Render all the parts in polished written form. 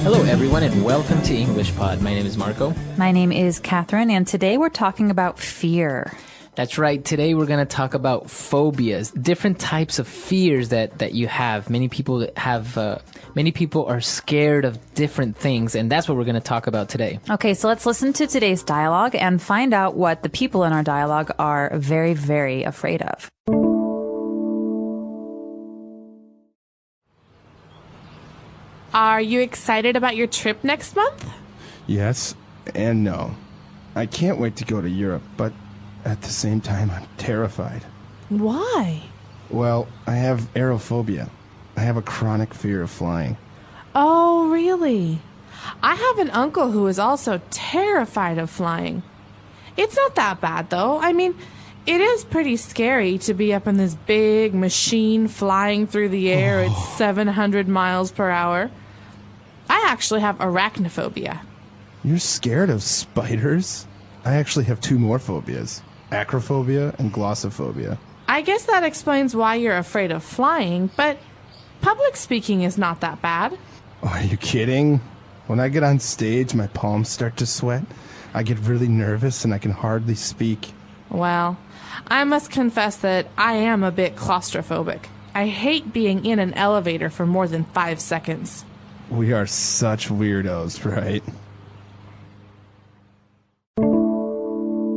Hello, everyone, and welcome to English Pod. My name is Marco. My name is Catherine, and today we're talking about fear. That's right. Today we're going to talk about phobias, different types of fears that you have. Many people are scared of different things, and that's what we're going to talk about today. Okay, so let's listen to today's dialogue and find out what the people in our dialogue are very, very afraid of. Are you excited about your trip next month? Yes and no. I can't wait to go to Europe, but at the same time, I'm terrified. Why? Well, I have aerophobia. I have a chronic fear of flying. Oh, really? I have an uncle who is also terrified of flying. It's not that bad, though. I mean, it is pretty scary to be up in this big machine flying through the air at 700 miles per hour. I actually have arachnophobia. You're scared of spiders? I actually have two more phobias, acrophobia and glossophobia. I guess that explains why you're afraid of flying, but public speaking is not that bad. Oh, are you kidding? When I get on stage, my palms start to sweat. I get really nervous and I can hardly speak. Well, I must confess that I am a bit claustrophobic. I hate being in an elevator for more than 5 seconds. We are such weirdos, right?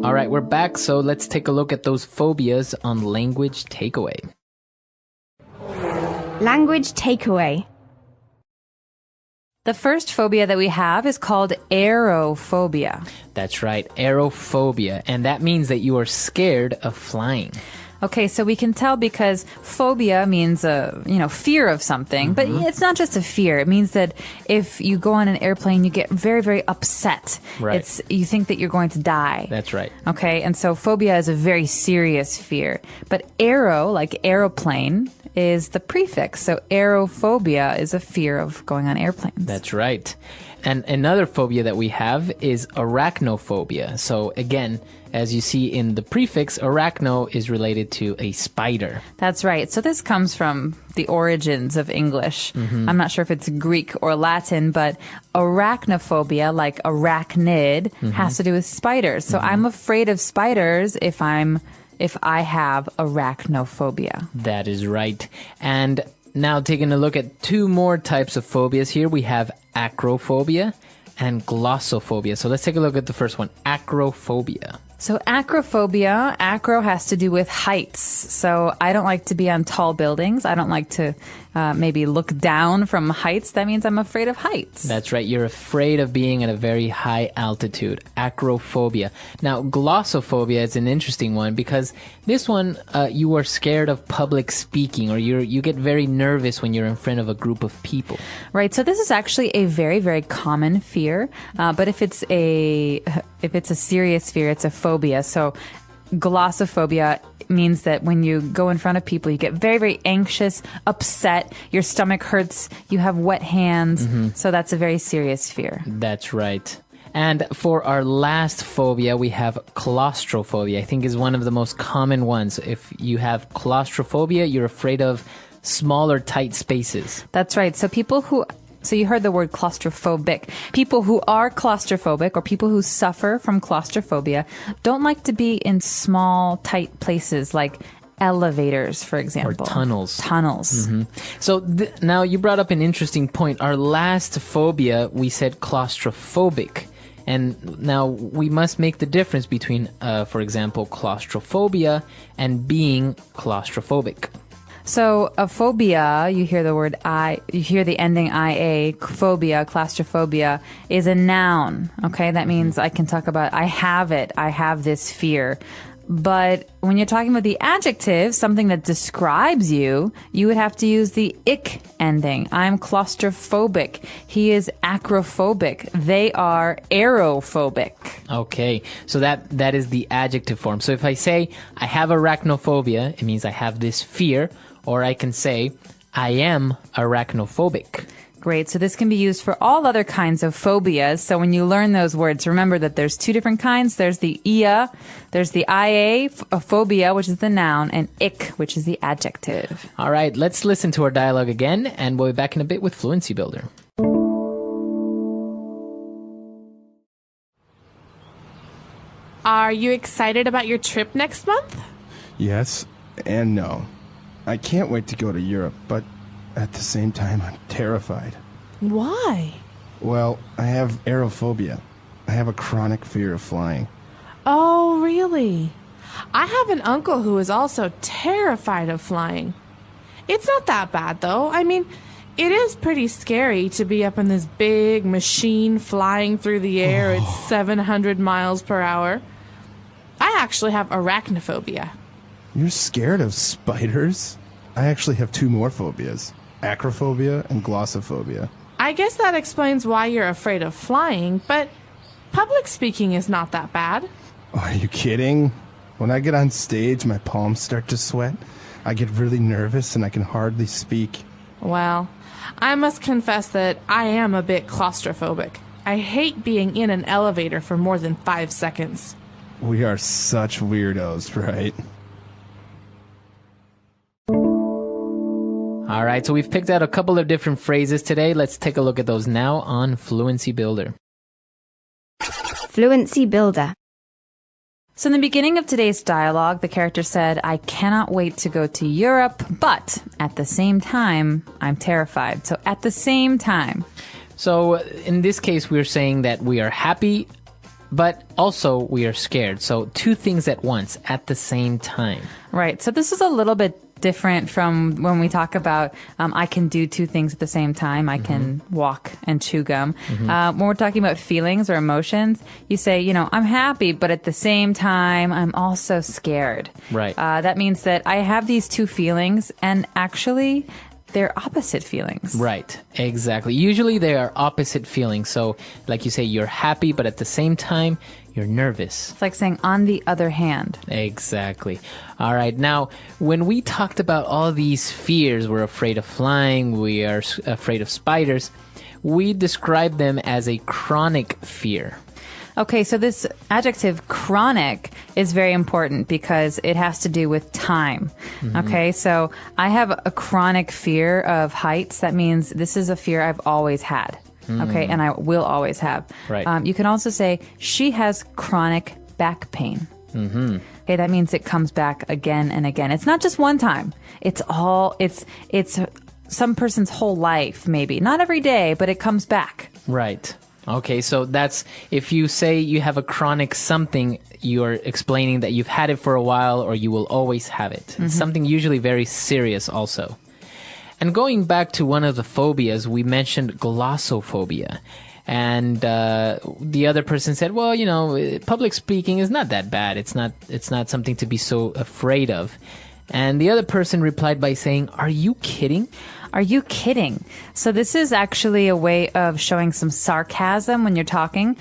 All right, we're back, so let's take a look at those phobias on Language Takeaway. Language takeaway. The first phobia that we have is called aerophobia. That's right, aerophobia, and that means that you are scared of flying. Okay, so we can tell because phobia means fear of something, but it's not just a fear. It means that if you go on an airplane, you get very, very upset. Right. You think that you're going to die. That's right. Okay, and so phobia is a very serious fear. But aero, like aeroplane, is the prefix. So aerophobia is a fear of going on airplanes. That's right. And another phobia that we have is arachnophobia. So again, as you see in the prefix, arachno is related to a spider. That's right. So this comes from the origins of English. I'm not sure if it's Greek or Latin, but arachnophobia, like arachnid, has to do with spiders. So I'm afraid of spiders if I have arachnophobia. That is right. And now taking a look at two more types of phobias here, we have acrophobia and glossophobia. So let's take a look at the first one, acrophobia. So acrophobia, acro has to do with heights. So I don't like to be on tall buildings. I don't like to maybe look down from heights. That means I'm afraid of heights. That's right. You're afraid of being at a very high altitude. Acrophobia. Now, glossophobia is an interesting one because this one, you are scared of public speaking, or you get very nervous when you're in front of a group of people. Right. So this is actually a very, very common fear. But if it's a serious fear, it's a phobia. So glossophobia means that when you go in front of people, you get very, very anxious, upset, your stomach hurts, you have wet hands. So that's a very serious fear. That's right. And for our last phobia, we have claustrophobia. I think is one of the most common ones. If you have claustrophobia, you're afraid of smaller, tight spaces. That's right. So you heard the word claustrophobic. People who are claustrophobic or people who suffer from claustrophobia don't like to be in small, tight places like elevators, for example. Or tunnels. Tunnels. So now you brought up an interesting point. Our last phobia, we said claustrophobic. And now we must make the difference between, for example, claustrophobia and being claustrophobic. So a phobia, you hear the ending IA, phobia, claustrophobia, is a noun. Okay, that means I can talk about, I have this fear. But when you're talking about the adjective, something that describes you, you would have to use the ick ending. I'm claustrophobic. He is acrophobic. They are aerophobic. Okay, so that is the adjective form. So if I say I have arachnophobia, it means I have this fear, or I can say I am arachnophobic. Great. So this can be used for all other kinds of phobias. So when you learn those words, remember that there's two different kinds. There's the ia, there's the ia, a phobia, which is the noun, and ick, which is the adjective. All right, let's listen to our dialogue again, and we'll be back in a bit with Fluency Builder. Are you excited about your trip next month? Yes and no. I can't wait to go to Europe, but at the same time, I'm terrified. Why? Well, I have aerophobia. I have a chronic fear of flying. Oh, really? I have an uncle who is also terrified of flying. It's not that bad, though. I mean, it is pretty scary to be up in this big machine flying through the air at 700 miles per hour. I actually have arachnophobia. You're scared of spiders? I actually have two more phobias. Acrophobia and glossophobia. I guess that explains why you're afraid of flying, but public speaking is not that bad. Are you kidding? When I get on stage, my palms start to sweat. I get really nervous and I can hardly speak. Well, I must confess that I am a bit claustrophobic. I hate being in an elevator for more than 5 seconds. We are such weirdos, right? All right, so we've picked out a couple of different phrases today. Let's take a look at those now on Fluency Builder. Fluency Builder. So in the beginning of today's dialogue, the character said, I cannot wait to go to Europe, but at the same time, I'm terrified. So at the same time. So in this case, we're saying that we are happy, but also we are scared. So two things at once, at the same time. Right. So this is a little bit different from when we talk about I can do two things at the same time. I can walk and chew gum. When we're talking about feelings or emotions, you say, I'm happy, but at the same time, I'm also scared. Right. That means that I have these two feelings, and actually, they're opposite feelings. Right, exactly. Usually they are opposite feelings. So, like you say, you're happy, but at the same time, you're nervous. It's like saying, on the other hand. Exactly. All right. Now, when we talked about all these fears, we're afraid of flying, we are afraid of spiders, we describe them as a chronic fear. Okay, so this adjective chronic is very important because it has to do with time. Okay, so I have a chronic fear of heights. That means this is a fear I've always had. Okay, and I will always have. Right. You can also say she has chronic back pain. Okay, that means it comes back again and again. It's not just one time. It's some person's whole life, maybe. Not every day, but it comes back. Right. Okay, so that's, if you say you have a chronic something, you're explaining that you've had it for a while or you will always have it. It's something usually very serious also. And going back to one of the phobias, we mentioned glossophobia. And the other person said, well, public speaking is not that bad. It's not something to be so afraid of. And the other person replied by saying, are you kidding? Are you kidding? So this is actually a way of showing some sarcasm when you're talking,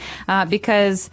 because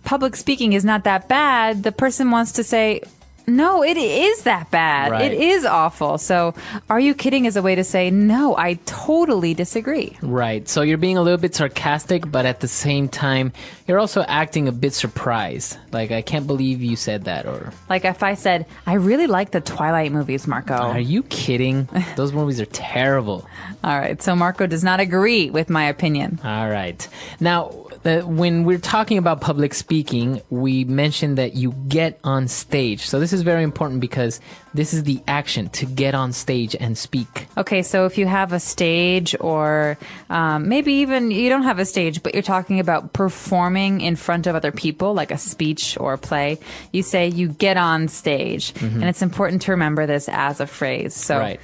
public speaking is not that bad. The person wants to say, no, it is that bad. Right. It is awful. So are you kidding is a way to say, no, I totally disagree. Right. So you're being a little bit sarcastic, but at the same time, you're also acting a bit surprised. Like, I can't believe you said that. Or Like if I said, I really like the Twilight movies, Marco. are you kidding? Those movies are terrible. All right. So Marco does not agree with my opinion. All right. Now, when we're talking about public speaking, we mentioned that you get on stage. So this is very important because this is the action, to get on stage and speak. Okay, so if you have a stage or maybe even you don't have a stage, but you're talking about performing in front of other people, like a speech or a play, you say you get on stage. And it's important to remember this as a phrase. So Right.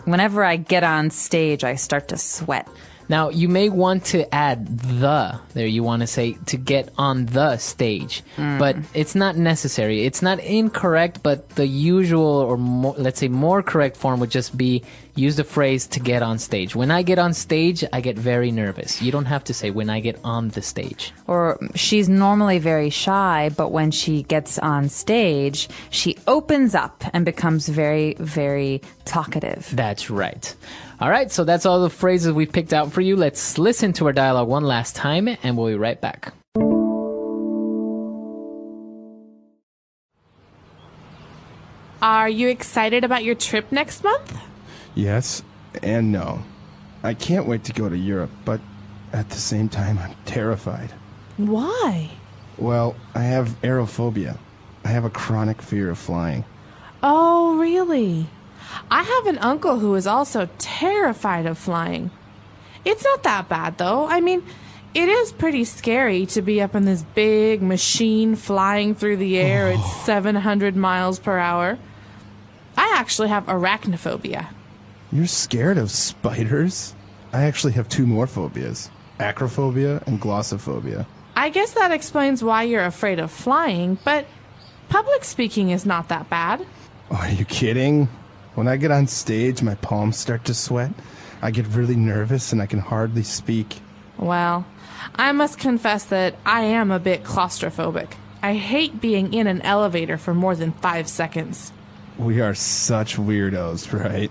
Whenever I get on stage, I start to sweat. Now, you may want to add the there. You want to say to get on the stage, but it's not necessary. It's not incorrect, but the usual or let's say more correct form would just be use the phrase to get on stage. When I get on stage, I get very nervous. You don't have to say when I get on the stage. Or she's normally very shy, but when she gets on stage, she opens up and becomes very, very talkative. That's right. All right, so that's all the phrases we've picked out for you. Let's listen to our dialogue one last time, and we'll be right back. Are you excited about your trip next month? Yes and no. I can't wait to go to Europe, but at the same time, I'm terrified. Why? Well, I have aerophobia. I have a chronic fear of flying. Oh, really? I have an uncle who is also terrified of flying. It's not that bad, though. I mean, it is pretty scary to be up in this big machine flying through the air at 700 miles per hour. I actually have arachnophobia. You're scared of spiders? I actually have two more phobias. Acrophobia and glossophobia. I guess that explains why you're afraid of flying, but public speaking is not that bad. Oh, are you kidding? When I get on stage, my palms start to sweat. I get really nervous and I can hardly speak. Well, I must confess that I am a bit claustrophobic. I hate being in an elevator for more than 5 seconds. We are such weirdos, right?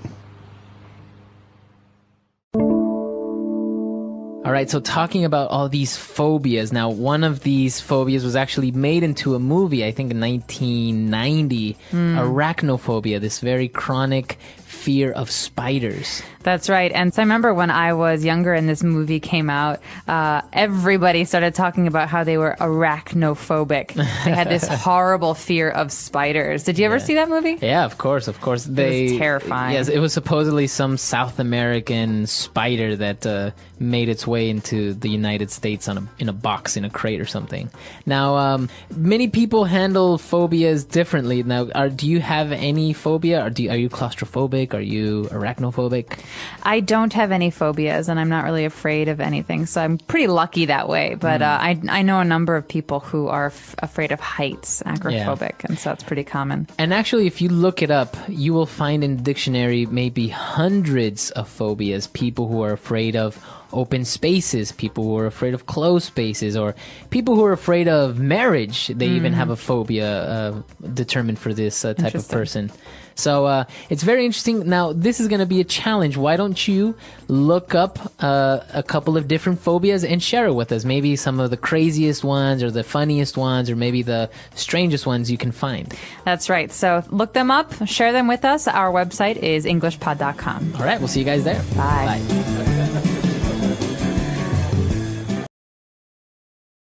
All right, so talking about all these phobias. Now, one of these phobias was actually made into a movie, I think in 1990. Arachnophobia, this very chronic fear of spiders. That's right. And so I remember when I was younger and this movie came out, everybody started talking about how they were arachnophobic. They had this horrible fear of spiders. Did you ever see that movie? Yeah, of course. It was terrifying. Yes, it was supposedly some South American spider that made its way into the United States in a box, in a crate or something. Now, many people handle phobias differently. Now, do you have any phobia? Or are you claustrophobic? Are you arachnophobic? I don't have any phobias, and I'm not really afraid of anything, so I'm pretty lucky that way. But I know a number of people who are afraid of heights, acrophobic, and so that's pretty common. And actually, if you look it up, you will find in the dictionary maybe hundreds of phobias. People who are afraid of open spaces, people who are afraid of closed spaces, or people who are afraid of marriage. They even have a phobia determined for this type of person. So it's very interesting. Now, this is going to be a challenge. Why don't you look up a couple of different phobias and share it with us? Maybe some of the craziest ones or the funniest ones or maybe the strangest ones you can find. That's right. So look them up, share them with us. Our website is englishpod.com. All right, we'll see you guys there. Bye. Bye.